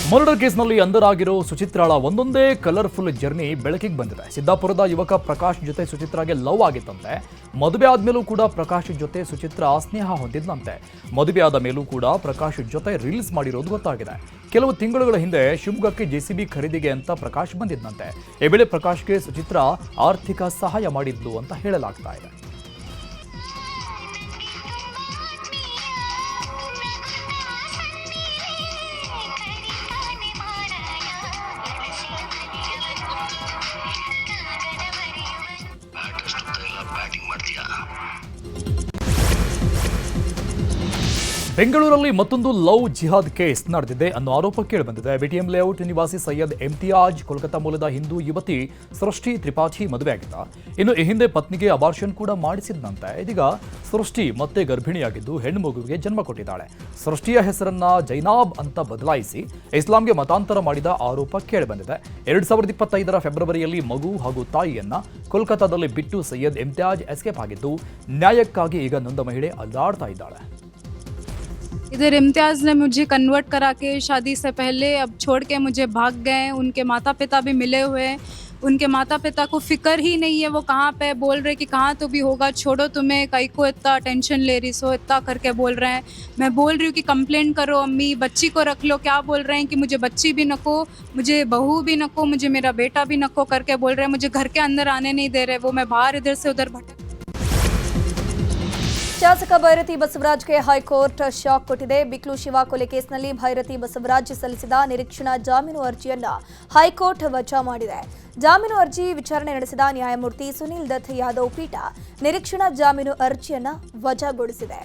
Murder ಕೇಸ್ನಲ್ಲಿ ಅಂಧರಾಗಿರೋ ಸುಚಿತ್ರಾಳ ಒಂದೊಂದೇ colourful journey ಬೆಳಕಿಗೆ ಬಂದಿದೆ. ಸಿದ್ದಾಪುರದ ಯುವಕ ಪ್ರಕಾಶ್ ಜೊತೆ ಸುಚಿತ್ರಾಗೆ ಲವ್ ಆಗಿತ್ತಂತೆ. ಮದುವೆ ಆದ್ಮೇಲೂ ಕೂಡ ಪ್ರಕಾಶ್ ಜೊತೆ ಸುಚಿತ್ರಾ ಸ್ನೇಹ ಹೊಂದಿದ್ದಂತೆ. ಮದುವೆ ಆದ ಮೇಲೂ ಕೂಡ ಪ್ರಕಾಶ್ ಜೊತೆ ರೀಲ್ಸ್ ಮಾಡಿರೋದು ಗೊತ್ತಾಗಿದೆ. ಕೆಲವು ತಿಂಗಳುಗಳ ಹಿಂದೆ ಶಿವಮೊಗ್ಗಕ್ಕೆ ಜೆಸಿಬಿ ಖರೀದಿಗೆ ಅಂತ ಪ್ರಕಾಶ್ ಬಂದಿದ್ದಂತೆ. ಈ ವೇಳೆ ಪ್ರಕಾಶ್ಗೆ ಸುಚಿತ್ರಾ ಆರ್ಥಿಕ ಸಹಾಯ ಮಾಡಿದ್ಲು ಅಂತ ಹೇಳಲಾಗ್ತಾ ಇದೆ. ಬೆಂಗಳೂರಲ್ಲಿ ಮತ್ತೊಂದು ಲವ್ ಜಿಹಾದ್ ಕೇಸ್ ನಡೆದಿದೆ ಅನ್ನೋ ಆರೋಪ ಕೇಳಿಬಂದಿದೆ. ಬಿಟಿಎಂ ಲೇಔಟ್ ನಿವಾಸಿ ಸೈಯದ್ ಇಮ್ತಿಯಾಜ್ ಕೋಲ್ಕತ್ತಾ ಮೂಲದ ಹಿಂದೂ ಯುವತಿ ಸೃಷ್ಟಿ ತ್ರಿಪಾಠಿ ಮದುವೆಯಾಗಿದ್ದ. ಇನ್ನು ಈ ಹಿಂದೆ ಪತ್ನಿಗೆ ಅಬಾರ್ಷನ್ ಕೂಡ ಮಾಡಿಸಿದ್ದಂತೆ. ಇದೀಗ ಸೃಷ್ಟಿ ಮತ್ತೆ ಗರ್ಭಿಣಿಯಾಗಿದ್ದು ಹೆಣ್ಣು ಮಗುವಿಗೆ ಜನ್ಮ ಕೊಟ್ಟಿದ್ದಾಳೆ. ಸೃಷ್ಟಿಯ ಹೆಸರನ್ನ ಜೈನಾಬ್ ಅಂತ ಬದಲಾಯಿಸಿ ಇಸ್ಲಾಂಗೆ ಮತಾಂತರ ಮಾಡಿದ ಆರೋಪ ಕೇಳಿಬಂದಿದೆ. 2025ರ ಫೆಬ್ರವರಿಯಲ್ಲಿ ಮಗು ಹಾಗೂ ತಾಯಿಯನ್ನ ಕೋಲ್ಕತ್ತಾದಲ್ಲಿ ಬಿಟ್ಟು ಸೈಯದ್ ಇಮ್ತಿಯಾಜ್ ಎಸ್ಕೇಪ್ ಆಗಿದ್ದು, ನ್ಯಾಯಕ್ಕಾಗಿ ಈಗ ನೊಂದ ಮಹಿಳೆ ಅಲ್ಲಾಡ್ತಾ ಇದ್ದಾಳೆ. इधर इम्तियाज़ ने मुझे कन्वर्ट करा के शादी से पहले अब छोड़ के मुझे भाग गए. उनके माता पिता भी मिले हुए हैं. उनके माता पिता को फिक्र ही नहीं है वो कहाँ पे. बोल रहे कि कहाँ तो भी होगा, छोड़ो, तुम्हें कहीं को इतना टेंशन ले रही सो, इतना करके बोल रहे हैं. मैं बोल रही हूँ कि कंप्लेंट करो अम्मी, बच्ची को रख लो. क्या बोल रहे हैं कि मुझे बच्ची भी नको, मुझे बहू भी नको, मुझे मेरा बेटा भी नको करके बोल रहे हैं. मुझे घर के अंदर आने नहीं दे रहे. वो मैं बाहर इधर से उधर भटक. ಶಾಸಕ ಭೈರತಿ ಬಸವರಾಜ್ಗೆ ಹೈಕೋರ್ಟ್ ಶಾಕ್ ಕೊಟ್ಟಿದೆ. ಬಿಕ್ಲು ಶಿವ ಕೊಲೆ ಕೇಸ್ನಲ್ಲಿ ಭೈರತಿ ಬಸವರಾಜ್ ಸಲ್ಲಿಸಿದ ನಿರೀಕ್ಷಣಾ ಜಾಮೀನು ಅರ್ಜಿಯನ್ನ ಹೈಕೋರ್ಟ್ ವಜಾ ಮಾಡಿದೆ. ಜಾಮೀನು ಅರ್ಜಿ ವಿಚಾರಣೆ ನಡೆಸಿದ ನ್ಯಾಯಮೂರ್ತಿ ಸುನೀಲ್ ದತ್ ಯಾದವ್ ಪೀಠ ನಿರೀಕ್ಷಣಾ ಜಾಮೀನು ಅರ್ಜಿಯನ್ನ ವಜಾಗೊಳಿಸಿದೆ.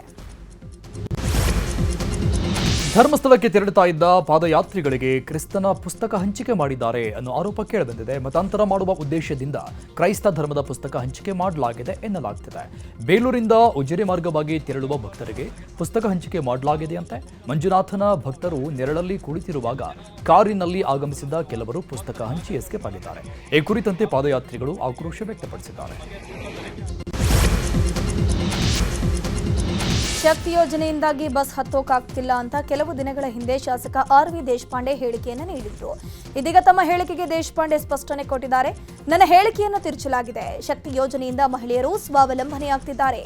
ಧರ್ಮಸ್ಥಳಕ್ಕೆ ತೆರಳುತ್ತಾ ಇದ್ದ ಪಾದಯಾತ್ರಿಗಳಿಗೆ ಕ್ರಿಸ್ತನ ಪುಸ್ತಕ ಹಂಚಿಕೆ ಮಾಡಿದ್ದಾರೆ ಅನ್ನೋ ಆರೋಪ ಕೇಳಿಬಂದಿದೆ. ಮತಾಂತರ ಮಾಡುವ ಉದ್ದೇಶದಿಂದ ಕ್ರೈಸ್ತ ಧರ್ಮದ ಪುಸ್ತಕ ಹಂಚಿಕೆ ಮಾಡಲಾಗಿದೆ ಎನ್ನಲಾಗ್ತಿದೆ. ಬೇಲೂರಿಂದ ಉಜಿರೆ ಮಾರ್ಗವಾಗಿ ತೆರಳುವ ಭಕ್ತರಿಗೆ ಪುಸ್ತಕ ಹಂಚಿಕೆ ಮಾಡಲಾಗಿದೆಯಂತೆ. ಮಂಜುನಾಥನ ಭಕ್ತರು ನೆರಳಲ್ಲಿ ಕುಳಿತಿರುವಾಗ ಕಾರಿನಲ್ಲಿ ಆಗಮಿಸಿದ ಕೆಲವರು ಪುಸ್ತಕ ಹಂಚಿ ಎಸ್ಕೇಪ್ ಆಗಿದ್ದಾರೆ. ಈ ಕುರಿತಂತೆ ಪಾದಯಾತ್ರಿಗಳು ಆಕ್ರೋಶ ವ್ಯಕ್ತಪಡಿಸಿದ್ದಾರೆ. ಶಕ್ತಿ ಯೋಜನೆಯಿಂದಾಗಿ ಬಸ್ ಹತ್ತೋಕಾಗ್ತಿಲ್ಲ ಅಂತ ಕೆಲವು ದಿನಗಳ ಹಿಂದೆ ಶಾಸಕ ಆರ್.ವಿ. ದೇಶಪಾಂಡೆ ಹೇಳಿಕೆಯನ್ನು ನೀಡಿದ್ರು. ಇದೀಗ ತಮ್ಮ ಹೇಳಿಕೆಗೆ ದೇಶಪಾಂಡೆ ಸ್ಪಷ್ಟನೆ ಕೊಟ್ಟಿದ್ದಾರೆ. ನನ್ನ ಹೇಳಿಕೆಯನ್ನು ತಿರುಚಲಾಗಿದೆ. ಶಕ್ತಿ ಯೋಜನೆಯಿಂದ ಮಹಿಳೆಯರು ಸ್ವಾವಲಂಬನೆಯಾಗ್ತಿದ್ದಾರೆ.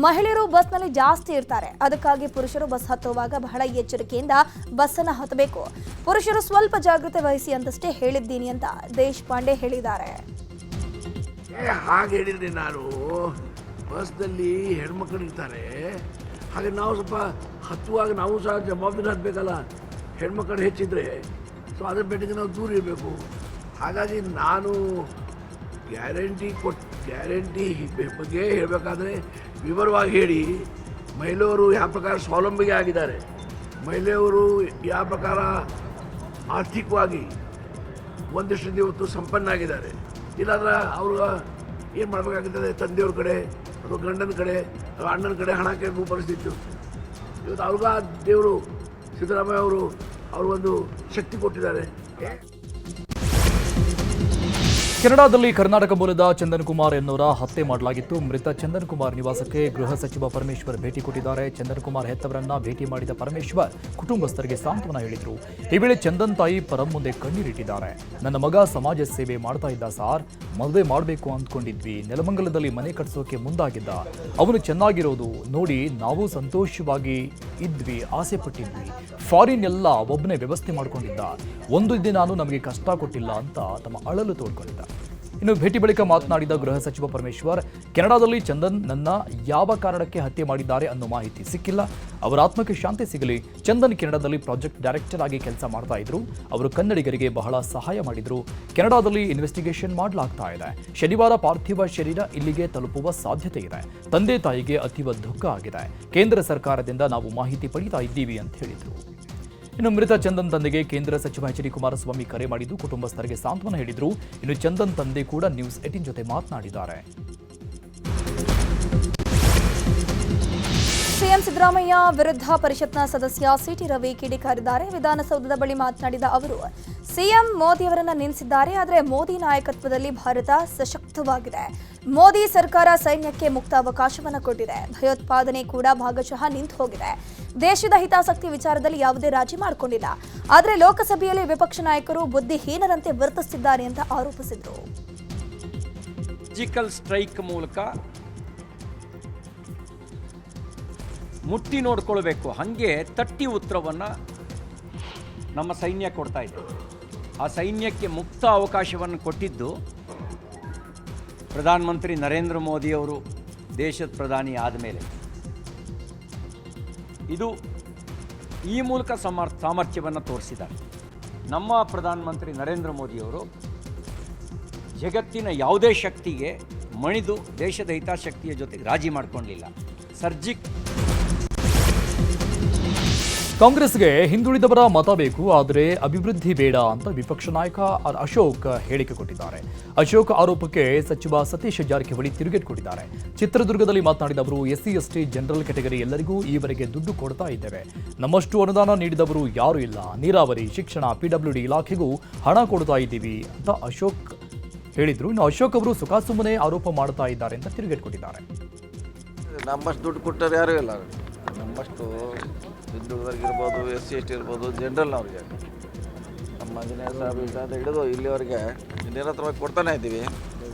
ಮಹಿಳೆಯರು ಬಸ್ನಲ್ಲಿ ಜಾಸ್ತಿ ಇರ್ತಾರೆ. ಅದಕ್ಕಾಗಿ ಪುರುಷರು ಬಸ್ ಹತ್ತುವಾಗ ಬಹಳ ಎಚ್ಚರಿಕೆಯಿಂದ ಬಸ್ಸನ್ನು ಹತ್ತಬೇಕು. ಪುರುಷರು ಸ್ವಲ್ಪ ಜಾಗೃತೆ ವಹಿಸಿ ಅಂತಷ್ಟೇ ಹೇಳಿದ್ದೀನಿ ಅಂತ ದೇಶಪಾಂಡೆ ಹೇಳಿದ್ದಾರೆ. ಹಾಗೆ ಹೇಳಿದ್ರೆ ನಾನು ಬಸ್ನಲ್ಲಿ ಹೆಣ್ಮಕ್ಳು ಇರ್ತಾರೆ, ಹಾಗೆ ನಾವು ಸ್ವಲ್ಪ ಹತ್ತುವಾಗ ನಾವು ಸಹ ಜವಾಬ್ದಾರಿ ಹತ್ತಬೇಕಲ್ಲ. ಹೆಣ್ಮಕ್ಳು ಹೆಚ್ಚಿದ್ರೆ ಸೊ ಅದ್ರ ಬೆಟ್ಟಿಗೆ ನಾವು ದೂರ ಇರಬೇಕು. ಹಾಗಾಗಿ ನಾನು ಗ್ಯಾರಂಟಿ ಬಗ್ಗೆ ಹೇಳಬೇಕಾದ್ರೆ ವಿವರವಾಗಿ ಹೇಳಿ, ಮಹಿಳೆಯರು ಯಾವ ಪ್ರಕಾರ ಸ್ವಾವಲಂಬಿಗೆ ಆಗಿದ್ದಾರೆ, ಮಹಿಳೆಯರು ಯಾವ ಪ್ರಕಾರ ಆರ್ಥಿಕವಾಗಿ ಒಂದಿಷ್ಟು ಇವತ್ತು ಸಂಪನ್ನಾಗಿದ್ದಾರೆ. ಇಲ್ಲಾಂದ್ರೆ ಅವರು ಏನು ಮಾಡಬೇಕಾಗುತ್ತದೆ, ತಂದೆಯವ್ರ ಕಡೆ ಅಥವಾ ಗಂಡನ ಕಡೆ ಅಥವಾ ಅಣ್ಣನ ಕಡೆ ಹಣ ಕೇಳುವ ಪರಿಸ್ಥಿತಿ. ಇವತ್ತು ಅವ್ರಿಗ ದೇವರು ಸಿದ್ದರಾಮಯ್ಯ ಅವರು ಒಂದು ಶಕ್ತಿ ಕೊಟ್ಟಿದ್ದಾರೆ. ಕೆನಡಾದಲ್ಲಿ ಕರ್ನಾಟಕ ಮೂಲದ ಚಂದನ್ ಕುಮಾರ್ ಎನ್ನುವರ ಹತ್ಯೆ ಮಾಡಲಾಗಿತ್ತು. ಮೃತ ಚಂದನ್ ಕುಮಾರ್ ನಿವಾಸಕ್ಕೆ ಗೃಹ ಸಚಿವ ಪರಮೇಶ್ವರ್ ಭೇಟಿ ಕೊಟ್ಟಿದ್ದಾರೆ. ಚಂದನ್ ಕುಮಾರ್ ಹೆತ್ತವರನ್ನ ಭೇಟಿ ಮಾಡಿದ ಪರಮೇಶ್ವರ್ ಕುಟುಂಬಸ್ಥರಿಗೆ ಸಾಂತ್ವನ ಹೇಳಿದರು. ಈ ವೇಳೆ ಚಂದನ್ ತಾಯಿ ಪರಂ ಮುಂದೆ ಕಣ್ಣೀರಿಟ್ಟಿದ್ದಾರೆ. ನನ್ನ ಮಗ ಸಮಾಜ ಸೇವೆ ಮಾಡ್ತಾ ಇದ್ದ ಸಾರ್, ಮದುವೆ ಮಾಡಬೇಕು ಅಂದ್ಕೊಂಡಿದ್ವಿ, ನೆಲಮಂಗಲದಲ್ಲಿ ಮನೆ ಕಟ್ಸೋಕೆ ಮುಂದಾಗಿದ್ದ, ಅವನು ಚೆನ್ನಾಗಿರೋದು ನೋಡಿ ನಾವು ಸಂತೋಷವಾಗಿ ಇದ್ವಿ, ಆಸೆ ಪಟ್ಟಿದ್ವಿ. ಫಾರಿನ್ ಎಲ್ಲ ಒಬ್ಬನೇ ವ್ಯವಸ್ಥೆ ಮಾಡ್ಕೊಂಡಿದ್ದ, ಒಂದು ದಿನ ನಾನು ನಮಗೆ ಕಷ್ಟ ಕೊಟ್ಟಿಲ್ಲ ಅಂತ ತಮ್ಮ ಅಳಲು ತೋಡ್ಕೊಂಡಿದ್ದ. ಇನ್ನು ಭೇಟಿ ಬಳಿಕ ಮಾತನಾಡಿದ ಗೃಹ ಸಚಿವ ಪರಮೇಶ್ವರ್, ಕೆನಡಾದಲ್ಲಿ ಚಂದನ್ ನನ್ನ ಯಾವ ಕಾರಣಕ್ಕೆ ಹತ್ಯೆ ಮಾಡಿದ್ದಾರೆ ಅನ್ನೋ ಮಾಹಿತಿ ಸಿಕ್ಕಿಲ್ಲ. ಅವರ ಆತ್ಮಕ್ಕೆ ಶಾಂತಿ ಸಿಗಲಿ. ಚಂದನ್ ಕೆನಡಾದಲ್ಲಿ ಪ್ರಾಜೆಕ್ಟ್ ಡೈರೆಕ್ಟರ್ ಆಗಿ ಕೆಲಸ ಮಾಡ್ತಾ ಇದ್ರು. ಅವರು ಕನ್ನಡಿಗರಿಗೆ ಬಹಳ ಸಹಾಯ ಮಾಡಿದ್ರು. ಕೆನಡಾದಲ್ಲಿ ಇನ್ವೆಸ್ಟಿಗೇಷನ್ ಮಾಡಲಾಗ್ತಾ ಇದೆ. ಶನಿವಾರ ಪಾರ್ಥಿವ ಶರೀರ ಇಲ್ಲಿಗೆ ತಲುಪುವ ಸಾಧ್ಯತೆ ಇದೆ. ತಂದೆ ತಾಯಿಗೆ ಅತೀವ ದುಃಖ ಆಗಿದೆ. ಕೇಂದ್ರ ಸರ್ಕಾರದಿಂದ ನಾವು ಮಾಹಿತಿ ಪಡೀತಾ ಇದ್ದೀವಿ ಅಂತ ಹೇಳಿದರು. ಇನ್ನು ಮೃತ ಚಂದನ್ ತಂದೆಗೆ ಕೇಂದ್ರ ಸಚಿವ ಎಚ್ ಡಿ ಕುಮಾರಸ್ವಾಮಿ ಕರೆ ಮಾಡಿದ್ದು ಕುಟುಂಬಸ್ಥರಿಗೆ ಸಾಂತ್ವನ ಹೇಳಿದರು. ಇನ್ನು ಚಂದನ್ ತಂದೆ ಕೂಡ ನ್ಯೂಸ್ 18 ಜೊತೆ ಮಾತನಾಡಿದ್ದಾರೆ. ಸಿಎಂ ಸಿದ್ದರಾಮಯ್ಯ ವಿರುದ್ಧ ಪರಿಷತ್ನ ಸದಸ್ಯ ಸಿಟಿ ರವಿ ಕಿಡಿಕಾರಿದ್ದಾರೆ. ವಿಧಾನಸೌಧದ ಬಳಿ ಮಾತನಾಡಿದ ಅವರು ಸಿಎಂ ಮೋದಿಯವರನ್ನ ನಿಲ್ಲಿಸಿದ್ದಾರೆ. ಆದರೆ ಮೋದಿ ನಾಯಕತ್ವದಲ್ಲಿ ಭಾರತ ಸಶಕ್ತವಾಗಿದೆ. ಮೋದಿ ಸರ್ಕಾರ ಸೈನ್ಯಕ್ಕೆ ಮುಕ್ತ ಅವಕಾಶವನ್ನು ಕೊಟ್ಟಿದೆ. ಭಯೋತ್ಪಾದನೆ ಕೂಡ ಭಾಗಶಃ ನಿಂತು ಹೋಗಿದೆ. ದೇಶದ ಹಿತಾಸಕ್ತಿ ವಿಚಾರದಲ್ಲಿ ಯಾವುದೇ ರಾಜಿ ಮಾಡಿಕೊಂಡಿಲ್ಲ. ಆದರೆ ಲೋಕಸಭೆಯಲ್ಲಿ ವಿಪಕ್ಷ ನಾಯಕರು ಬುದ್ಧಿಹೀನರಂತೆ ವರ್ತಿಸುತ್ತಿದ್ದಾರೆ ಅಂತ ಆರೋಪಿಸಿದರು. ಸರ್ಜಿಕಲ್ ಸ್ಟ್ರೈಕ್ ಮೂಲಕ ಮುಟ್ಟಿ ನೋಡ್ಕೊಳ್ಬೇಕು, ಹಾಗೆ ತಟ್ಟಿ ಉತ್ತರವನ್ನು ನಮ್ಮ ಸೈನ್ಯ ಕೊಡ್ತಾ ಇದೆ. ಆ ಸೈನ್ಯಕ್ಕೆ ಮುಕ್ತ ಅವಕಾಶವನ್ನು ಕೊಟ್ಟಿದ್ದು ಪ್ರಧಾನಮಂತ್ರಿ ನರೇಂದ್ರ ಮೋದಿಯವರು ದೇಶದ ಪ್ರಧಾನಿ ಆದಮೇಲೆ. ಇದು ಈ ಮೂಲಕ ಸಾಮರ್ಥ್ಯವನ್ನು ತೋರಿಸಿದ್ದಾರೆ. ನಮ್ಮ ಪ್ರಧಾನಮಂತ್ರಿ ನರೇಂದ್ರ ಮೋದಿಯವರು ಜಗತ್ತಿನ ಯಾವುದೇ ಶಕ್ತಿಗೆ ಮಣಿದು ದೇಶದ ಹಿತಾಸಕ್ತಿಯ ಜೊತೆಗೆ ರಾಜಿ ಮಾಡಿಕೊಳ್ಳಲಿಲ್ಲ. ಕಾಂಗ್ರೆಸ್ಗೆ ಹಿಂದುಳಿದವರ ಮತ ಬೇಕು, ಆದರೆ ಅಭಿವೃದ್ಧಿ ಬೇಡ ಅಂತ ವಿಪಕ್ಷ ನಾಯಕ ಅಶೋಕ್ ಹೇಳಿಕೆ ಕೊಟ್ಟಿದ್ದಾರೆ. ಅಶೋಕ್ ಆರೋಪಕ್ಕೆ ಸಚಿವ ಸತೀಶ್ ಜಾರಕಿಹೊಳಿ ತಿರುಗೇಟು ಕೊಟ್ಟಿದ್ದಾರೆ. ಚಿತ್ರದುರ್ಗದಲ್ಲಿ ಮಾತನಾಡಿದ ಅವರು SC ST ಜನರಲ್ ಕ್ಯಾಟಗರಿ ಎಲ್ಲರಿಗೂ ಈವರೆಗೆ ದುಡ್ಡು ಕೊಡ್ತಾ ಇದ್ದೇವೆ. ನಮ್ಮಷ್ಟು ಅನುದಾನ ನೀಡಿದವರು ಯಾರೂ ಇಲ್ಲ. ನೀರಾವರಿ, ಶಿಕ್ಷಣ, PWD ಇಲಾಖೆಗೂ ಹಣ ಕೊಡ್ತಾ ಇದ್ದೀವಿ ಅಂತ ಅಶೋಕ್ ಹೇಳಿದ್ರು. ಇನ್ನು ಅಶೋಕ್ ಅವರು ಸುಖಾಸುಮ್ಮನೆ ಆರೋಪ ಮಾಡ್ತಾ ಇದ್ದಾರೆ ಅಂತ ತಿರುಗೇಟು ಕೊಟ್ಟಿದ್ದಾರೆ. ನಮ್ಮಷ್ಟು ದುಡ್ಡು ಕೊಟ್ಟರು ಯಾರೂ ಇಲ್ಲ. ನಮ್ಮಷ್ಟು ಹಿಂದುಳಿದವ್ರಿಗಿರ್ಬೋದು, SC ST ಇರ್ಬೋದು, ಜನರಲ್ನವ್ರಿಗೆ ನಮ್ಮ ಇಂಜಿನಿಯರ್ ಸಾಹೇಬ್ ಹಿಡಿದು ಇಲ್ಲಿವರೆಗೆ ನಿರಂತರವಾಗಿ ಕೊಡ್ತಾನೆ ಇದ್ದೀವಿ.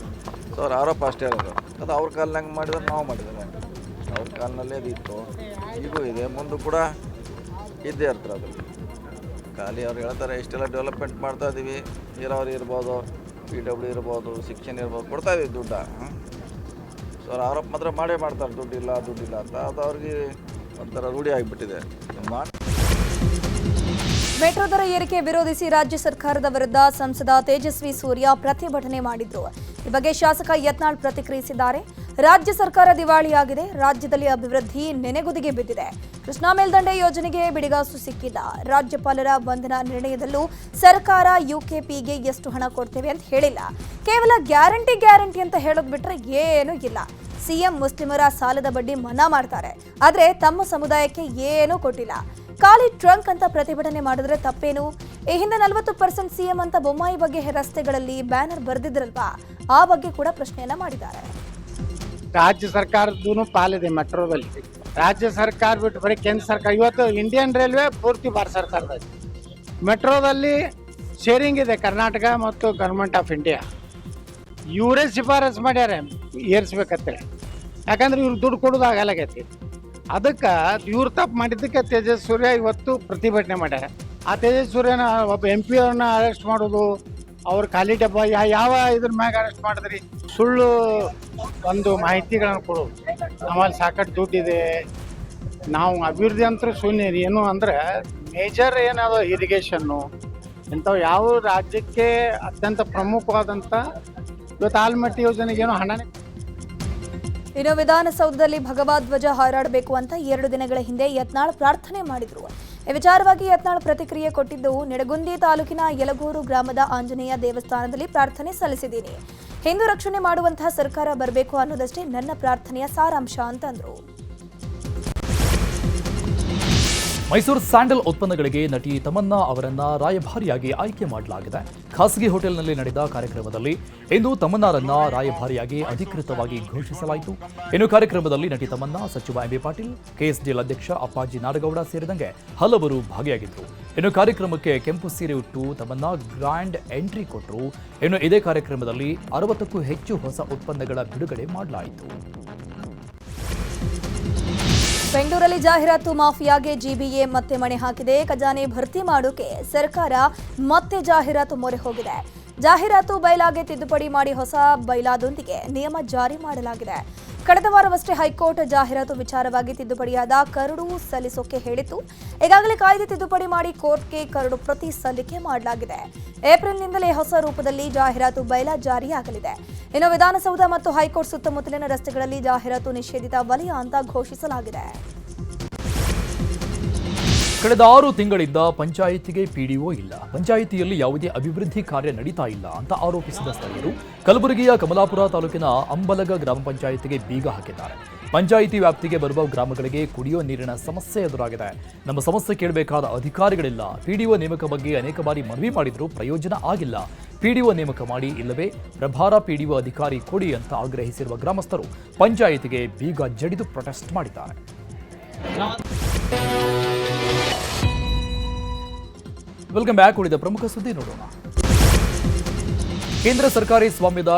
ಸೊ ಅವ್ರ ಆರೋಪ ಅಷ್ಟೇ ಇರೋದು. ಅದು ಅವ್ರ ಕಾಲ್ನಂಗೆ ಮಾಡಿದ್ರೆ ನಾವು ಮಾಡಿದ್ದೇವೆ. ಅವ್ರ ಕಾಲಿನಲ್ಲೇ ಅದು ಇತ್ತು, ಈಗೂ ಇದೆ, ಮುಂದೆ ಕೂಡ ಇದ್ದೇ ಇರ್ತಾರೆ. ಅದು ಖಾಲಿ ಅವ್ರು ಹೇಳ್ತಾರೆ ಇಷ್ಟೆಲ್ಲ ಡೆವಲಪ್ಮೆಂಟ್ ಮಾಡ್ತಾ ಇದ್ದೀವಿ, ನೀರಾವರಿ ಇರ್ಬೋದು, PWD ಇರ್ಬೋದು, ಶಿಕ್ಷಣ ಇರ್ಬೋದು, ಕೊಡ್ತಾ ಇದ್ದೀವಿ ದುಡ್ಡು. ಸೊ ಅವ್ರ ಆರೋಪ ಮಾತ್ರ ಮಾಡೇ ಮಾಡ್ತಾರೆ, ದುಡ್ಡಿಲ್ಲ ಅಂತ. ಅದು ಅವ್ರಿಗೆ ಒಂಥರ ರೂಢಿ ಆಗಿಬಿಟ್ಟಿದೆ. ಮೆಟ್ರೋ ದರ ಏರಿಕೆ ವಿರೋಧಿಸಿ ರಾಜ್ಯ ಸರ್ಕಾರದ ವಿರುದ್ಧ ಸಂಸದ ತೇಜಸ್ವಿ ಸೂರ್ಯ ಪ್ರತಿಭಟನೆ ಮಾಡಿದ್ರು. ಈ ಬಗ್ಗೆ ಶಾಸಕ ಯತ್ನಾಳ್ ಪ್ರತಿಕ್ರಿಯಿಸಿದ್ದಾರೆ. ರಾಜ್ಯ ಸರ್ಕಾರ ದಿವಾಳಿಯಾಗಿದೆ. ರಾಜ್ಯದಲ್ಲಿ ಅಭಿವೃದ್ಧಿ ನೆನೆಗುದಿಗೆ ಬಿದ್ದಿದೆ. ಕೃಷ್ಣಾ ಮೇಲ್ದಂಡೆ ಯೋಜನೆಗೆ ಬಿಡಿಗಾಸು ಸಿಕ್ಕಿಲ್ಲ. ರಾಜ್ಯಪಾಲರ ಬಂಧನ ನಿರ್ಣಯದಲ್ಲೂ ಸರ್ಕಾರ UKPಗೆ ಎಷ್ಟು ಹಣ ಕೊಡ್ತೇವೆ ಅಂತ ಹೇಳಿಲ್ಲ. ಕೇವಲ ಗ್ಯಾರಂಟಿ ಅಂತ ಹೇಳೋದು ಬಿಟ್ರೆ ಏನೂ ಇಲ್ಲ. ಸಿಎಂ ಮುಸ್ಲಿಮರ ಸಾಲದ ಬಡ್ಡಿ ಮನ್ನಾ ಮಾಡ್ತಾರೆ, ಆದರೆ ತಮ್ಮ ಸಮುದಾಯಕ್ಕೆ ಏನೂ ಕೊಟ್ಟಿಲ್ಲ. ಖಾಲಿ ಟ್ರಂಕ್ ಅಂತ ಪ್ರತಿಭಟನೆ ಮಾಡಿದ್ರೆ ತಪ್ಪೇನು? ಈ ಹಿಂದೆ 40% ಸಿಎಂ ಅಂತ ಬೊಮ್ಮಾಯಿ ಬಗ್ಗೆ ರಸ್ತೆಗಳಲ್ಲಿ ಬ್ಯಾನರ್ ಬರೆದಿದ್ರಲ್ವಾ, ಆ ಬಗ್ಗೆ ಕೂಡ ಪ್ರಶ್ನೆಯನ್ನ ಮಾಡಿದ್ದಾರೆ. ರಾಜ್ಯ ಸರ್ಕಾರದ್ದು ಪಾಲಿದೆ ಮೆಟ್ರೋದಲ್ಲಿ. ರಾಜ್ಯ ಸರ್ಕಾರ ಬಿಟ್ಟು ಬರೀ ಕೇಂದ್ರ ಸರ್ಕಾರ. ಇವತ್ತು ಇಂಡಿಯನ್ ರೈಲ್ವೆ ಪೂರ್ತಿ ಭಾರತ ಸರ್ಕಾರದ. ಮೆಟ್ರೋದಲ್ಲಿ ಶೇರಿಂಗ್ ಇದೆ ಕರ್ನಾಟಕ ಮತ್ತು ಗೌರ್ಮೆಂಟ್ ಆಫ್ ಇಂಡಿಯಾ. ಇವರೇ ಶಿಫಾರಸು ಮಾಡ್ಯಾರ ಏರಿಸ್ಬೇಕಂತೇಳಿ. ಯಾಕಂದ್ರೆ ಇವ್ರು ದುಡ್ಡು ಕೊಡೋದು ಆಗಲಾಗೈತಿ. ಅದಕ್ಕೆ ಇವ್ರು ತಪ್ಪು ಮಾಡಿದ್ದಕ್ಕೆ ತೇಜಸ್ ಸೂರ್ಯ ಇವತ್ತು ಪ್ರತಿಭಟನೆ ಮಾಡ್ಯಾರ. ಆ ತೇಜಸ್ ಸೂರ್ಯನ ಒಬ್ಬ MP ಅವ್ರನ್ನ ಅರೆಸ್ಟ್ ಮಾಡೋದು, ಅವ್ರ ಖಾಲಿ ಡಬ್ಬ ಯಾವ ಇದ್ರ ಮ್ಯಾಗ ಅರೆಸ್ಟ್ ಮಾಡಿದ್ರಿ? ಸುಳ್ಳು ಒಂದು ಮಾಹಿತಿಗಳನ್ನು ಕೊಡೋದು. ನಮ್ಮಲ್ಲಿ ಸಾಕಷ್ಟು ದುಡ್ಡಿದೆ, ನಾವು ಅಭಿವೃದ್ಧಿ ಅಂತೂ ಶೂನ್ಯ. ಏನು ಅಂದರೆ ಮೇಜರ್ ಏನದು ಇರಿಗೇಷನ್ನು ಇಂಥವು ಯಾವ ರಾಜ್ಯಕ್ಕೆ ಅತ್ಯಂತ ಪ್ರಮುಖವಾದಂಥ ಇವತ್ತು ಆಲ್ಮಟ್ಟಿ ಯೋಜನೆಗೇನು ಹಣನೇ. ಇನ್ನು ವಿಧಾನಸೌಧದಲ್ಲಿ ಭಗವಾ ಧ್ವಜ ಹಾರಾಡಬೇಕು ಅಂತ 2 ದಿನಗಳ ಹಿಂದೆ ಯತ್ನಾಳ್ ಪ್ರಾರ್ಥನೆ ಮಾಡಿದ್ರು. ಈ ವಿಚಾರವಾಗಿ ಯತ್ನಾಳ್ ಪ್ರತಿಕ್ರಿಯೆ ಕೊಟ್ಟಿದ್ದು, ನಿಡಗುಂದಿ ತಾಲೂಕಿನ ಯಲಗೂರು ಗ್ರಾಮದ ಆಂಜನೇಯ ದೇವಸ್ಥಾನದಲ್ಲಿ ಪ್ರಾರ್ಥನೆ ಸಲ್ಲಿಸಿದ್ದೀನಿ. ಹಿಂದೂ ರಕ್ಷಣೆ ಮಾಡುವಂತಹ ಸರ್ಕಾರ ಬರಬೇಕು ಅನ್ನೋದಷ್ಟೇ ನನ್ನ ಪ್ರಾರ್ಥನೆಯ ಸಾರಾಂಶ ಅಂತಂದ್ರು. ಮೈಸೂರು ಸ್ಯಾಂಡಲ್ ಉತ್ಪನ್ನಗಳಿಗೆ ನಟಿ ತಮನ್ನಾ ಅವರನ್ನ ರಾಯಭಾರಿಯಾಗಿ ಆಯ್ಕೆ ಮಾಡಲಾಗಿದೆ. ಖಾಸಗಿ ಹೋಟೆಲ್ನಲ್ಲಿ ನಡೆದ ಕಾರ್ಯಕ್ರಮದಲ್ಲಿ ಇಂದು ತಮನ್ನಾರನ್ನ ರಾಯಭಾರಿಯಾಗಿ ಅಧಿಕೃತವಾಗಿ ಘೋಷಿಸಲಾಯಿತು. ಇನ್ನು ಕಾರ್ಯಕ್ರಮದಲ್ಲಿ ನಟಿ ತಮನ್ನಾ, ಸಚಿವ MB ಪಾಟೀಲ್, KSDL ಅಧ್ಯಕ್ಷ ಅಪ್ಪಾಜಿ ನಾಡಗೌಡ ಸೇರಿದಂತೆ ಹಲವರು ಭಾಗಿಯಾಗಿದ್ದರು. ಇನ್ನು ಕಾರ್ಯಕ್ರಮಕ್ಕೆ ಕೆಂಪು ಸೀರೆ ಉಟ್ಟು ತಮನ್ನಾ ಗ್ರ್ಯಾಂಡ್ ಎಂಟ್ರಿ ಕೊಟ್ಟರು. ಇನ್ನು ಇದೇ ಕಾರ್ಯಕ್ರಮದಲ್ಲಿ 60ಕ್ಕೂ ಹೆಚ್ಚು ಹೊಸ ಉತ್ಪನ್ನಗಳ ಬಿಡುಗಡೆ ಮಾಡಲಾಯಿತು. ಬೆಂಗಳೂರಲ್ಲಿ ಜಾಹೀರಾತು ಮಾಫಿಯಾಗೆ GBA ಮತ್ತೆ ಮಣೆ ಹಾಕಿದೆ. ಖಜಾನೆ ಭರ್ತಿ ಮಾಡೋಕೆ ಸರ್ಕಾರ ಮತ್ತೆ ಜಾಹೀರಾತು ಮೊರೆ ಹೋಗಿದೆ. ಜಾಹೀರಾತು ಬೈಲಾಗೆ ತಿದ್ದುಪಡಿ ಮಾಡಿ ಹೊಸ ಬೈಲಾದೊಂದಿಗೆ ನಿಯಮ ಜಾರಿ ಮಾಡಲಾಗಿದೆ. ಕಳೆದ ವಾರವಷ್ಟೇ ಹೈಕೋರ್ಟ್ ಜಾಹೀರಾತು ವಿಚಾರವಾಗಿ ತಿದ್ದುಪಡಿಯಾದ ಕರಡು ಸಲ್ಲಿಸೋಕೆ ಹೇಳಿತ್ತು. ಈಗಾಗಲೇ ಕಾಯ್ದೆ ತಿದ್ದುಪಡಿ ಮಾಡಿ ಕೋರ್ಟ್ಗೆ ಕರಡು ಪ್ರತಿ ಸಲ್ಲಿಕೆ ಮಾಡಲಾಗಿದೆ. ಏಪ್ರಿಲ್ನಿಂದಲೇ ಹೊಸ ರೂಪದಲ್ಲಿ ಜಾಹೀರಾತು ಬೈಲಾ ಜಾರಿಯಾಗಲಿದೆ. ಇನ್ನು ವಿಧಾನಸೌಧ ಮತ್ತು ಹೈಕೋರ್ಟ್ ಸುತ್ತಮುತ್ತಲಿನ ರಸ್ತೆಗಳಲ್ಲಿ ಜಾಹೀರಾತು ನಿಷೇಧಿತ ವಲಯ ಅಂತ ಘೋಷಿಸಲಾಗಿದೆ. ಕಳೆದ 6 ತಿಂಗಳಿಂದ ಪಂಚಾಯಿತಿಗೆ PDO ಇಲ್ಲ. ಪಂಚಾಯಿತಿಯಲ್ಲಿ ಯಾವುದೇ ಅಭಿವೃದ್ಧಿ ಕಾರ್ಯ ನಡೀತಾ ಇಲ್ಲ ಅಂತ ಆರೋಪಿಸಿದ ಸ್ಥಳೀಯರು ಕಲಬುರಗಿಯ ಕಮಲಾಪುರ ತಾಲೂಕಿನ ಅಂಬಲಗ ಗ್ರಾಮ ಪಂಚಾಯಿತಿಗೆ ಬೀಗ ಹಾಕಿದ್ದಾರೆ. ಪಂಚಾಯಿತಿ ವ್ಯಾಪ್ತಿಗೆ ಬರುವ ಗ್ರಾಮಗಳಿಗೆ ಕುಡಿಯೋ ನೀರಿನ ಸಮಸ್ಯೆ ಎದುರಾಗಿದೆ. ನಮ್ಮ ಸಮಸ್ಯೆ ಕೇಳಬೇಕಾದ ಅಧಿಕಾರಿಗಳಿಲ್ಲ. ಪಿಡಿಒ ನೇಮಕ ಬಗ್ಗೆ ಅನೇಕ ಬಾರಿ ಮನವಿ ಮಾಡಿದರೂ ಪ್ರಯೋಜನ ಆಗಿಲ್ಲ. ಪಿಡಿಒ ನೇಮಕ ಮಾಡಿ, ಇಲ್ಲವೇ ಪ್ರಭಾರ ಪಿಡಿಒ ಅಧಿಕಾರಿ ಕೊಡಿ ಅಂತ ಆಗ್ರಹಿಸಿರುವ ಗ್ರಾಮಸ್ಥರು ಪಂಚಾಯಿತಿಗೆ ಬೀಗ ಜಡಿದು ಪ್ರೊಟೆಸ್ಟ್ ಮಾಡಿದ್ದಾರೆ. Welcome back. ಉಳಿದ ಪ್ರಮುಖ ಸುದ್ದಿ ನೋಡೋಣ. ಕೇಂದ್ರ ಸರ್ಕಾರಿ ಸ್ವಾಮ್ಯದ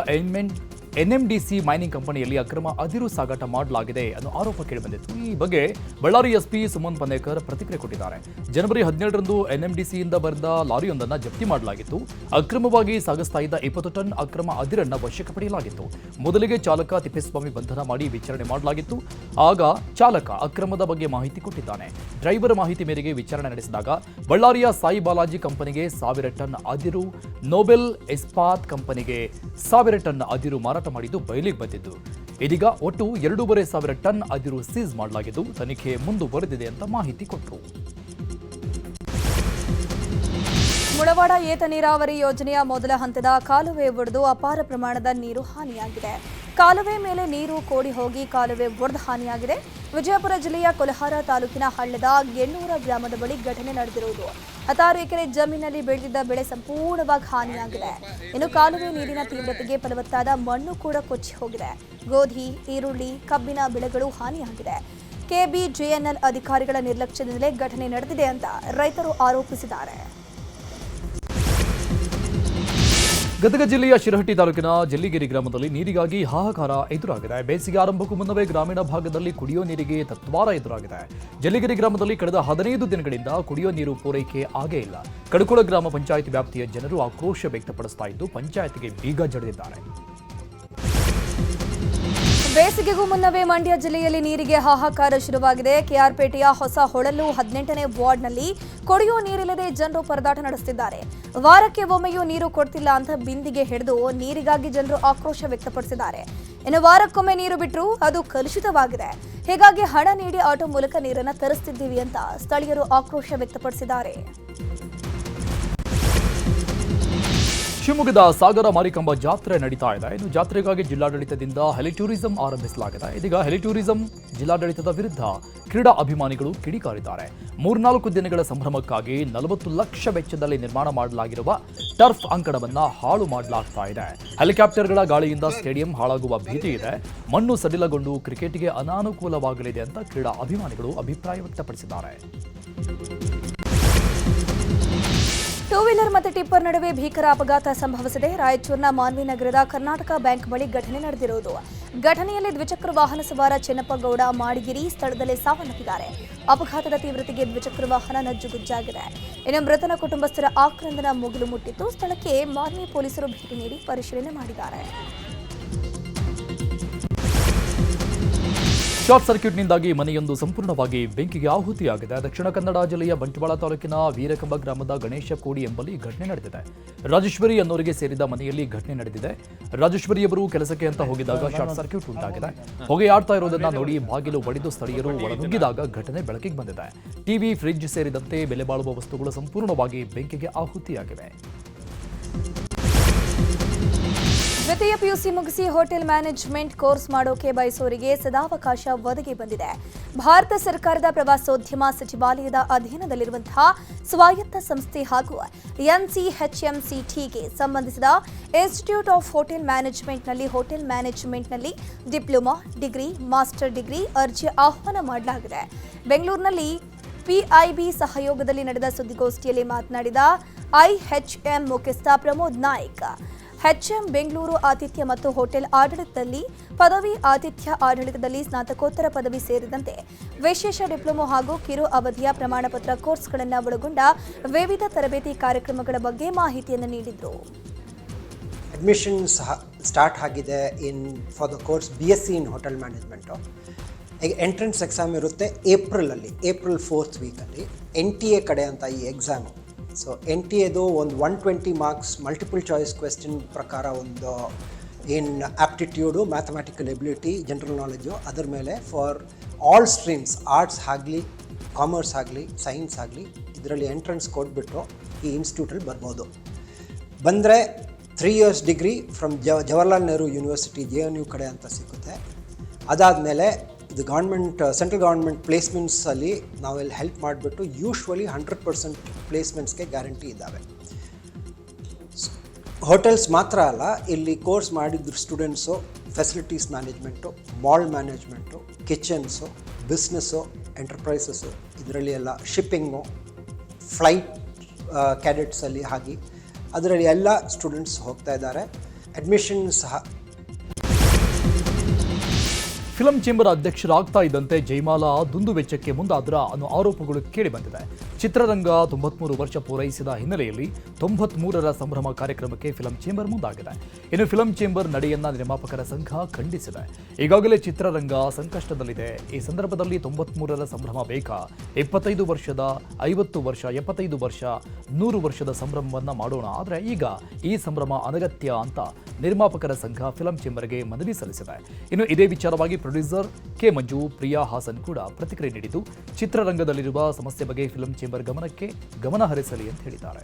ಎನ್ಎಂಡಿಸಿ ಮೈನಿಂಗ್ ಕಂಪನಿಯಲ್ಲಿ ಅಕ್ರಮ ಅದಿರು ಸಾಗಾಟ ಮಾಡಲಾಗಿದೆ ಅನ್ನೋ ಆರೋಪ ಕೇಳಿಬಂದಿತ್ತು. ಈ ಬಗ್ಗೆ ಬಳ್ಳಾರಿ ಎಸ್ಪಿ ಸುಮನ್ ಪನ್ನೇಕರ್ ಪ್ರತಿಕ್ರಿಯೆ ಕೊಟ್ಟಿದ್ದಾರೆ. ಜನವರಿ 17ರಂದು ಎನ್ಎಂಡಿಸಿಯಿಂದ ಬರೆದ ಲಾರಿಯೊಂದನ್ನು ಜಪ್ತಿ ಮಾಡಲಾಗಿತ್ತು. ಅಕ್ರಮವಾಗಿ ಸಾಗಿಸ್ತಾ ಇದ್ದ 20 ಟನ್ ಅಕ್ರಮ ಅದಿರನ್ನು ವಶಕ್ಕೆ ಪಡೆಯಲಾಗಿತ್ತು. ಮೊದಲಿಗೆ ಚಾಲಕ ತಿಪ್ಪೇಸ್ವಾಮಿ ಬಂಧನ ಮಾಡಿ ವಿಚಾರಣೆ ಮಾಡಲಾಗಿತ್ತು. ಆಗ ಚಾಲಕ ಅಕ್ರಮದ ಬಗ್ಗೆ ಮಾಹಿತಿ ಕೊಟ್ಟಿದ್ದಾನೆ. ಡ್ರೈವರ್ ಮಾಹಿತಿ ಮೇರೆಗೆ ವಿಚಾರಣೆ ನಡೆಸಿದಾಗ ಬಳ್ಳಾರಿಯ ಸಾಯಿ ಬಾಲಾಜಿ ಕಂಪನಿಗೆ 1000 ಟನ್ ಅದಿರು, ನೋಬೆಲ್ ಇಸ್ಪಾತ್ ಕಂಪನಿಗೆ 1000 ಟನ್ ಅದಿರು ಮಾರಾಟ ಮಾಡಿದ್ದು ಬಯಲಿಗೆ ಬಂದಿದ್ದು. ಇದೀಗ ಒಟ್ಟು 2500 ಟನ್ ಅದಿರು ಸೀಸ್ ಮಾಡಲಾಗಿದ್ದು ತನಿಖೆ ಮುಂದುವರೆದಿದೆ ಅಂತ ಮಾಹಿತಿ ಕೊಟ್ಟರು. ಮುಳವಾಡ ಏತ ನೀರಾವರಿ ಯೋಜನೆಯ ಮೊದಲ ಹಂತದ ಕಾಲುವೆ ಒಡೆದು ಅಪಾರ ಪ್ರಮಾಣದ ನೀರು ಹಾನಿಯಾಗಿದೆ. ಕಾಲುವೆ ಮೇಲೆ ನೀರು ಕೋಡಿ ಹೋಗಿ ಕಾಲುವೆ ಒಡೆದು ಹಾನಿಯಾಗಿದೆ. ವಿಜಯಪುರ ಜಿಲ್ಲೆಯ ಕೊಲಹಾರ ತಾಲೂಕಿನ ಹಳ್ಳದ 800 ಗ್ರಾಮದ ಬಳಿ ಘಟನೆ ನಡೆದಿರುವುದು. 16 ಎಕರೆ ಜಮೀನಿನಲ್ಲಿ ಬೆಳೆದಿದ್ದ ಬೆಳೆ ಸಂಪೂರ್ಣವಾಗಿ ಹಾನಿಯಾಗಿದೆ. ಇನ್ನು ಕಾಲುವೆ ನೀರಿನ ತೀವ್ರತೆಗೆ ಫಲವತ್ತಾದ ಮಣ್ಣು ಕೂಡ ಕೊಚ್ಚಿ ಹೋಗಿದೆ. ಗೋಧಿ, ಈರುಳ್ಳಿ, ಕಬ್ಬಿನ ಬೆಳೆಗಳು ಹಾನಿಯಾಗಿದೆ. ಕೆಬಿಜೆಎನ್ಎಲ್ ಅಧಿಕಾರಿಗಳ ನಿರ್ಲಕ್ಷ್ಯದಿಂದಲೇ ಘಟನೆ ನಡೆದಿದೆ ಅಂತ ರೈತರು ಆರೋಪಿಸಿದ್ದಾರೆ. ಗದಗ ಜಿಲ್ಲೆಯ ಶಿರಹಟ್ಟಿ ತಾಲೂಕಿನ ಜಲ್ಲಿಗೇರಿ ಗ್ರಾಮದಲ್ಲಿ ನೀರಿಗಾಗಿ ಹಾಹಾಕಾರ ಎದುರಾಗಿದೆ. ಬೇಸಿಗೆ ಆರಂಭಕ್ಕೂ ಮುನ್ನವೇ ಗ್ರಾಮೀಣ ಭಾಗದಲ್ಲಿ ಕುಡಿಯೋ ನೀರಿಗೆ ತತ್ವಾರ ಎದುರಾಗಿದೆ. ಜಲ್ಲಿಗೇರಿ ಗ್ರಾಮದಲ್ಲಿ ಕಳೆದ 15 ದಿನಗಳಿಂದ ಕುಡಿಯೋ ನೀರು ಪೂರೈಕೆ ಆಗೇ ಇಲ್ಲ. ಕಡಕೋಳ ಗ್ರಾಮ ಪಂಚಾಯಿತಿ ವ್ಯಾಪ್ತಿಯ ಜನರು ಆಕ್ರೋಶ ವ್ಯಕ್ತಪಡಿಸ್ತಾ ಇದ್ದು ಪಂಚಾಯಿತಿಗೆ ಬೀಗ ಜಡಿದಿದ್ದಾರೆ. ಬೇಸಿಗೆಗೂ ಮುನ್ನವೇ ಮಂಡ್ಯ ಜಿಲ್ಲೆಯಲ್ಲಿ ನೀರಿಗೆ ಹಾಹಾಕಾರ ಶುರುವಾಗಿದೆ. ಕೆಆರ್ಪೇಟೆಯ ಹೊಸ ಹೊಳಲು 18ನೇ ವಾರ್ಡ್ನಲ್ಲಿ ಕುಡಿಯುವ ನೀರಿಲ್ಲದೆ ಜನರು ಪರದಾಟ ನಡೆಸುತ್ತಿದ್ದಾರೆ. ವಾರಕ್ಕೆ ಒಮ್ಮೆಯೂ ನೀರು ಕೊಡ್ತಿಲ್ಲ ಅಂತ ಬಿಂದಿಗೆ ಹಿಡಿದು ನೀರಿಗಾಗಿ ಜನರು ಆಕ್ರೋಶ ವ್ಯಕ್ತಪಡಿಸಿದ್ದಾರೆ. ಇನ್ನು ವಾರಕ್ಕೊಮ್ಮೆ ನೀರು ಬಿಟ್ಟರೂ ಅದು ಕಲುಷಿತವಾಗಿದೆ. ಹೀಗಾಗಿ ಹಣ ನೀಡಿ ಆಟೋ ಮೂಲಕ ನೀರನ್ನು ತರಿಸ್ತಿದ್ದೀವಿ ಅಂತ ಸ್ಥಳೀಯರು ಆಕ್ರೋಶ ವ್ಯಕ್ತಪಡಿಸಿದ್ದಾರೆ. ಶಿವಮೊಗ್ಗದ ಸಾಗರ ಮಾರಿಕಾಂಬಾ ಜಾತ್ರೆ ನಡೀತಾ ಇದೆ. ಇನ್ನು ಜಾತ್ರೆಗಾಗಿ ಜಿಲ್ಲಾಡಳಿತದಿಂದ ಹೆಲಿ ಟೂರಿಸಂ ಆರಂಭಿಸಲಾಗಿದೆ. ಇದೀಗ ಹೆಲಿ ಟೂರಿಸಂ ಜಿಲ್ಲಾಡಳಿತದ ವಿರುದ್ಧ ಕ್ರೀಡಾ ಅಭಿಮಾನಿಗಳು ಕಿಡಿಕಾರಿದ್ದಾರೆ. 3-4 ದಿನಗಳ ಸಂಭ್ರಮಕ್ಕಾಗಿ 40 ಲಕ್ಷ ವೆಚ್ಚದಲ್ಲಿ ನಿರ್ಮಾಣ ಮಾಡಲಾಗಿರುವ ಟರ್ಫ್ ಅಂಕಣವನ್ನು ಹಾಳು ಮಾಡಲಾಗ್ತಾ ಇದೆ. ಹೆಲಿಕಾಪ್ಟರ್ಗಳ ಗಾಳಿಯಿಂದ ಸ್ಟೇಡಿಯಂ ಹಾಳಾಗುವ ಭೀತಿ ಇದೆ. ಮಣ್ಣು ಸಡಿಲಗೊಂಡು ಕ್ರಿಕೆಟ್ಗೆ ಅನಾನುಕೂಲವಾಗಲಿದೆ ಅಂತ ಕ್ರೀಡಾ ಅಭಿಮಾನಿಗಳು ಅಭಿಪ್ರಾಯ ವ್ಯಕ್ತಪಡಿಸಿದ್ದಾರೆ. ಟೂ ವೀಲರ್ ಮತ್ತು ಟಿಪ್ಪರ್ ನಡುವೆ ಭೀಕರ ಅಪಘಾತ ಸಂಭವಿಸಿದೆ. ರಾಯಚೂರಿನ ಮಾನ್ವಿ ನಗರದ ಕರ್ನಾಟಕ ಬ್ಯಾಂಕ್ ಬಳಿ ಘಟನೆ ನಡೆದಿರುವುದು. ಘಟನೆಯಲ್ಲಿ ದ್ವಿಚಕ್ರ ವಾಹನ ಸವಾರ ಚೆನ್ನಪ್ಪಗೌಡ ಮಾಡಿಗಿರಿ ಸ್ಥಳದಲ್ಲೇ ಸಾವನ್ನಪ್ಪಿದ್ದಾರೆ. ಅಪಘಾತದ ತೀವ್ರತೆಗೆ ದ್ವಿಚಕ್ರ ವಾಹನ ನಜ್ಜುಗುಜ್ಜಾಗಿದೆ. ಇನ್ನು ಮೃತನ ಕುಟುಂಬಸ್ಥರ ಆಕ್ರಂದನ ಮುಗಿಲು ಮುಟ್ಟಿದ್ದು ಸ್ಥಳಕ್ಕೆ ಮಾನ್ವಿ ಪೊಲೀಸರು ಭೇಟಿ ನೀಡಿ ಪರಿಶೀಲನೆ ಮಾಡಿದ್ದಾರೆ. ಶಾರ್ಟ್ ಸರ್ಕ್ಯೂಟ್ನಿಂದಾಗಿ ಮನೆಯೊಂದು ಸಂಪೂರ್ಣವಾಗಿ ಬೆಂಕಿಗೆ ಆಹುತಿಯಾಗಿದೆ. ದಕ್ಷಿಣ ಕನ್ನಡ ಜಿಲ್ಲೆಯ ಬಂಟ್ವಾಳ ತಾಲೂಕಿನ ವೀರಕಂಬ ಗ್ರಾಮದ ಗಣೇಶ ಕೋಡಿ ಎಂಬಲ್ಲಿ ಘಟನೆ ನಡೆದಿದೆ. ರಾಜೇಶ್ವರಿ ಅನ್ನೋರಿಗೆ ಸೇರಿದ ಮನೆಯಲ್ಲಿ ಘಟನೆ ನಡೆದಿದೆ. ರಾಜೇಶ್ವರಿಯವರು ಕೆಲಸಕ್ಕೆ ಅಂತ ಹೋಗಿದ್ದಾಗ ಶಾರ್ಟ್ ಸರ್ಕ್ಯೂಟ್ ಉಂಟಾಗಿದೆ. ಹೊಗೆ ಆಡ್ತಾ ಇರೋದನ್ನ ನೋಡಿ ಬಾಗಿಲು ಒಡೆದು ಸ್ಥಳೀಯರು ಒಳನುಗ್ಗಿದಾಗ ಘಟನೆ ಬೆಳಕಿಗೆ ಬಂದಿದೆ. ಟಿವಿ, ಫ್ರಿಡ್ಜ್ ಸೇರಿದಂತೆ ಬೆಲೆ ಬಾಳುವ ವಸ್ತುಗಳು ಸಂಪೂರ್ಣವಾಗಿ ಬೆಂಕಿಗೆ ಆಹುತಿಯಾಗಿವೆ. ದ್ವಿತೀಯ ಪಿಯುಸಿ ಮುಗಿಸಿ ಹೋಟೆಲ್ ಮ್ಯಾನೇಜ್ಮೆಂಟ್ ಕೋರ್ಸ್ ಮಾಡೋಕೆ ಬಯಸೋರಿಗೆ ಸದಾವಕಾಶ ಒದಗಿ ಬಂದಿದೆ. ಭಾರತ ಸರ್ಕಾರದ ಪ್ರವಾಸೋದ್ಯಮ ಸಚಿವಾಲಯದ ಅಧೀನದಲ್ಲಿರುವಂತಹ ಸ್ವಾಯತ್ತ ಸಂಸ್ಥೆ ಹಾಗೂ ಎನ್ಸಿಎಚ್ಎಂಸಿಟಿಗೆ ಸಂಬಂಧಿಸಿದ ಇನ್ಸ್ಟಿಟ್ಯೂಟ್ ಆಫ್ ಹೋಟೆಲ್ ಮ್ಯಾನೇಜ್ಮೆಂಟ್ನಲ್ಲಿ ಡಿಪ್ಲೊಮಾ, ಡಿಗ್ರಿ, ಮಾಸ್ಟರ್ ಡಿಗ್ರಿ ಅರ್ಜಿ ಆಹ್ವಾನ ಮಾಡಲಾಗಿದೆ. ಬೆಂಗಳೂರಿನಲ್ಲಿ ಪಿಐಬಿ ಸಹಯೋಗದಲ್ಲಿ ನಡೆದ ಸುದ್ದಿಗೋಷ್ಠಿಯಲ್ಲಿ ಮಾತನಾಡಿದ ಐಎಚ್ಎಂ ಮುಖ್ಯಸ್ಥ ಪ್ರಮೋದ್ ನಾಯ್ಕ್, ಎಚ್ಎಂ ಬೆಂಗಳೂರು ಆತಿಥ್ಯ ಮತ್ತು ಹೋಟೆಲ್ ಆಡಳಿತದಲ್ಲಿ ಪದವಿ, ಆತಿಥ್ಯ ಆಡಳಿತದಲ್ಲಿ ಸ್ನಾತಕೋತ್ತರ ಪದವಿ ಸೇರಿದಂತೆ ವಿಶೇಷ ಡಿಪ್ಲೊಮಾ ಹಾಗೂ ಕಿರು ಅವಧಿಯ ಪ್ರಮಾಣಪತ್ರ ಕೋರ್ಸ್ಗಳನ್ನು ಒಳಗೊಂಡ ವಿವಿಧ ತರಬೇತಿ ಕಾರ್ಯಕ್ರಮಗಳ ಬಗ್ಗೆ ಮಾಹಿತಿಯನ್ನು ನೀಡಿದರು. ಅಡ್ಮಿಷನ್ ಸ್ಟಾರ್ಟ್ ಆಗಿದೆ for the course BSc in hotel management. ಈಗ ಎಂಟ್ರೆನ್ಸ್ ಎಕ್ಸಾಮ್ ಇರುತ್ತೆ ಏಪ್ರಿಲ್ 4th ವೀಕಲ್ಲಿ. NTA ಕಡೆ ಅಂತ ಈ ಎಕ್ಸಾಮು. ಸೊ NTAದು ಒಂದು 120 ಮಾರ್ಕ್ಸ್ ಮಲ್ಟಿಪಲ್ ಚಾಯ್ಸ್ ಕ್ವೆಶ್ಚನ್ ಪ್ರಕಾರ ಒಂದು aptitude, mathematical ability, general knowledge, ಅದರ ಮೇಲೆ ಫಾರ್ ಆಲ್ ಸ್ಟ್ರೀಮ್ಸ್, ಆರ್ಟ್ಸ್ ಆಗಲಿ, ಕಾಮರ್ಸ್ ಆಗಲಿ, ಸೈನ್ಸ್ ಆಗಲಿ, ಇದರಲ್ಲಿ ಎಂಟ್ರೆನ್ಸ್ ಕೊಟ್ಬಿಟ್ಟು ಈ ಇನ್ಸ್ಟಿಟ್ಯೂಟಲ್ಲಿ ಬರ್ಬೋದು. ಬಂದರೆ 3 years degree from Jawaharlal Nehru university JNU ಕಡೆ ಅಂತ ಸಿಗುತ್ತೆ. ಅದಾದಮೇಲೆ ಇದು ಗೌರ್ಮೆಂಟ್ ಸೆಂಟ್ರಲ್ ಗೌರ್ಮೆಂಟ್ ಪ್ಲೇಸ್ಮೆಂಟ್ಸಲ್ಲಿ ನಾವೆಲ್ಲಿ ಹೆಲ್ಪ್ ಮಾಡಿಬಿಟ್ಟು ಯೂಶ್ವಲಿ 100% ಪ್ಲೇಸ್ಮೆಂಟ್ಸ್ಗೆ ಗ್ಯಾರಂಟಿ ಇದ್ದಾವೆ. ಹೋಟೆಲ್ಸ್ ಮಾತ್ರ ಅಲ್ಲ, ಇಲ್ಲಿ ಕೋರ್ಸ್ ಮಾಡಿದ್ರು students facilities management, mall management, ಕಿಚನ್ಸು, business, enterprises, ಇದರಲ್ಲಿ ಎಲ್ಲ ಶಿಪ್ಪಿಂಗು, ಫ್ಲೈಟ್ ಕ್ಯಾಡೆಟ್ಸಲ್ಲಿ ಹಾಗೆ ಅದರಲ್ಲಿ ಎಲ್ಲ ಸ್ಟೂಡೆಂಟ್ಸ್ ಹೋಗ್ತಾ ಇದ್ದಾರೆ. ಅಡ್ಮಿಷನ್ ಸಹ. ಫಿಲಂ ಚೇಂಬರ್ ಅಧ್ಯಕ್ಷರಾಗ್ತಾ ಇದ್ದಂತೆ ಜಯಮಾಲಾ ದುಂದು ವೆಚ್ಚಕ್ಕೆ ಮುಂದಾದ್ರ ಅನ್ನೋ ಆರೋಪಗಳು ಕೇಳಿಬಂದಿದೆ. ಚಿತ್ರರಂಗ 93 ವರ್ಷ ಪೂರೈಸಿದ ಹಿನ್ನೆಲೆಯಲ್ಲಿ 93ರ ಸಂಭ್ರಮ ಕಾರ್ಯಕ್ರಮಕ್ಕೆ ಫಿಲಂ ಚೇಂಬರ್ ಮುಂದಾಗಿದೆ. ಇನ್ನು ಫಿಲಂ ಚೇಂಬರ್ ನಡೆಯನ್ನ ನಿರ್ಮಾಪಕರ ಸಂಘ ಖಂಡಿಸಿದೆ. ಈಗಾಗಲೇ ಚಿತ್ರರಂಗ ಸಂಕಷ್ಟದಲ್ಲಿದೆ. ಈ ಸಂದರ್ಭದಲ್ಲಿ 93ರ ಸಂಭ್ರಮ ಬೇಕಾ? 25 ವರ್ಷದ, 50 ವರ್ಷ, 75 ವರ್ಷ, 100 ವರ್ಷದ ಸಂಭ್ರಮವನ್ನ ಮಾಡೋಣ. ಆದರೆ ಈಗ ಈ ಸಂಭ್ರಮ ಅನಗತ್ಯ ಅಂತ ನಿರ್ಮಾಪಕರ ಸಂಘ ಫಿಲಂ ಚೇಂಬರ್ಗೆ ಮನವಿ ಸಲ್ಲಿಸಿದೆ. ಇನ್ನು ಇದೇ ವಿಚಾರವಾಗಿ ಪ್ರೊಡ್ಯೂಸರ್ ಕೆ ಮಂಜು, ಪ್ರಿಯಾ ಹಾಸನ್ ಕೂಡ ಪ್ರತಿಕ್ರಿಯೆ ನೀಡಿದ್ದು, ಚಿತ್ರರಂಗದಲ್ಲಿರುವ ಸಮಸ್ಯೆ ಬಗ್ಗೆ ಫಿಲಂ ಚೇಂಬರ್ ಗಮನ ಹರಿಸಲಿ ಅಂತ ಹೇಳಿದ್ದಾರೆ.